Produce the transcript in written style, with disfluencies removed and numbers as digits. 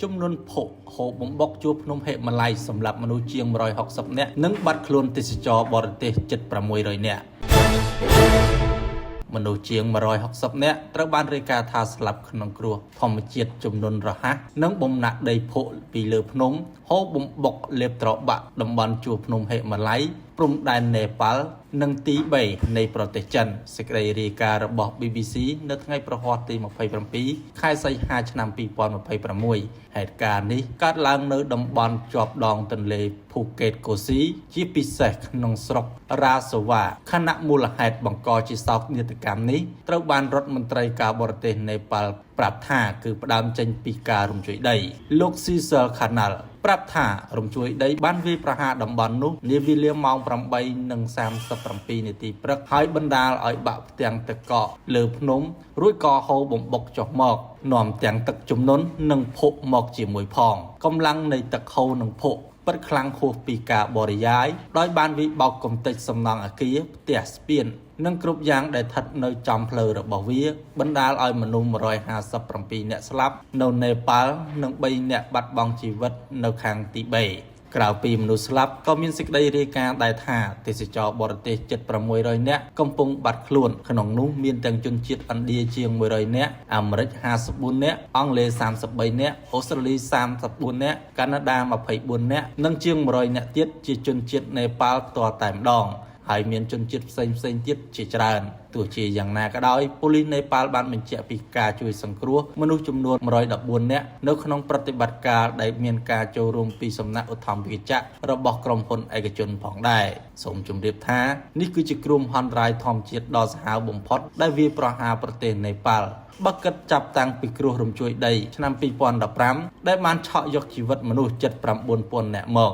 ចំនួនភពហូបបំបុកជួបភ្នំហេម៉ាឡៃសម្រាប់មនុស្សជាង160នាក់និងបាត់ខ្លួនទេសចរបរទេសជិត600នាក់មនុស្សជាង160នាក់ត្រូវបានរាយការណ៍ថាស្លាប់ក្នុងគ្រោះធម្មជាតិជំនន់រហ័សនិងបំណាក់ដីភក់ពីលើភ្នំហូបបំបុកលេបត្របាក់តំបន់ជួរភ្នំហេម៉ាឡៃព្រំដែននេប៉ាល់និងទី3នៃប្រទេសចិនសេចក្តីរាយការណ៍របស់ BBC នៅថ្ងៃប្រហ័សទី27ខែសីហាឆ្នាំ2026ហេតុការណ៍នេះកើតឡើងនៅតំបន់ជាប់ដងទន្លេភូកេតកូស៊ីជាពិសេសក្នុងស្រុករ៉ាសូវ៉ាខណៈមូលហេតុបង្កជាសោកនាដកម្មនេះត្រូវបានរដ្ឋមន្ត្រីការបរទេសនេប៉ាល់ប្រាប់ថាគឺផ្ដើមចេញពីការរំជួយដីលោកស៊ីសែលខាណាល់ប្រាប់ថារំជួយដីបានវាយប្រហារតំបន់នោះនាវេលាម៉ោង8:37នាទីព្រឹកហើយបណ្ដាលឲ្យបាក់ផ្ទាំងទឹកកកលើភ្នំរួចក៏ហូរបំបុកចុះមកនាំទាំងទឹកជំនន់និងភក់មកជាមួយផងកម្លាំងនៃទឹកហូរនិងភក់ពិតខ្លាំងហួសពីការបរិយាយដោយបានវិបោកកំទេចសំណង់អគារផ្ទះស្ពាននិងគ្រប់យ៉ាងដែលស្ថិតនៅចំផ្លូវរបស់វាបណ្ដាលឲ្យមនុស្ស157នាក់ស្លាប់នៅនេប៉ាល់និង3នាក់បាត់បង់ជីវិតនៅខាងទីបេក្រៅពីមនុស្សស្លាប់ក៏មានសេចក្តីរាយការណ៍ដែរថាទេសចរបរទេសជិត600នាក់កំពុងបាត់ខ្លួនក្នុងនោះមានទាំងជនជាតិឥណ្ឌាជាង100នាក់អាមេរិក54នាក់អង់គ្លេស33នាក់អូស្ត្រាលី34នាក់កាណាដា24នាក់និងជាង100នាក់ទៀតជាជនជាតិនេប៉ាល់ផ្ទាល់តែម្ដងហើយមានជនជាតិផ្សេងទៀតជាច្រើនទោះជាយ៉ាងណាក៏ដោយប៉ូលីសនេប៉ាល់បានបញ្ជាក់ពីការជួយសង្គ្រោះមនុស្សចំនួន114នាក់នៅក្នុងប្រតិបត្តិការដែលមានការចូលរួមពីសំណាក់ឧទ្ធម្ភាគចក្ររបស់ក្រុមហ៊ុនឯកជនផងដែរសូមជម្រាបថានេះគឺជាគ្រោះមហន្តរាយធម្មជាតិដ៏សាហាវបំផុតដែលវាយប្រហារប្រទេសនេប៉ាល់បើគិតចាប់តាំងពីគ្រោះរំជួយដីឆ្នាំ2015ដែលបានឆក់យកជីវិតមនុស្សជិត 9000 នាក់មក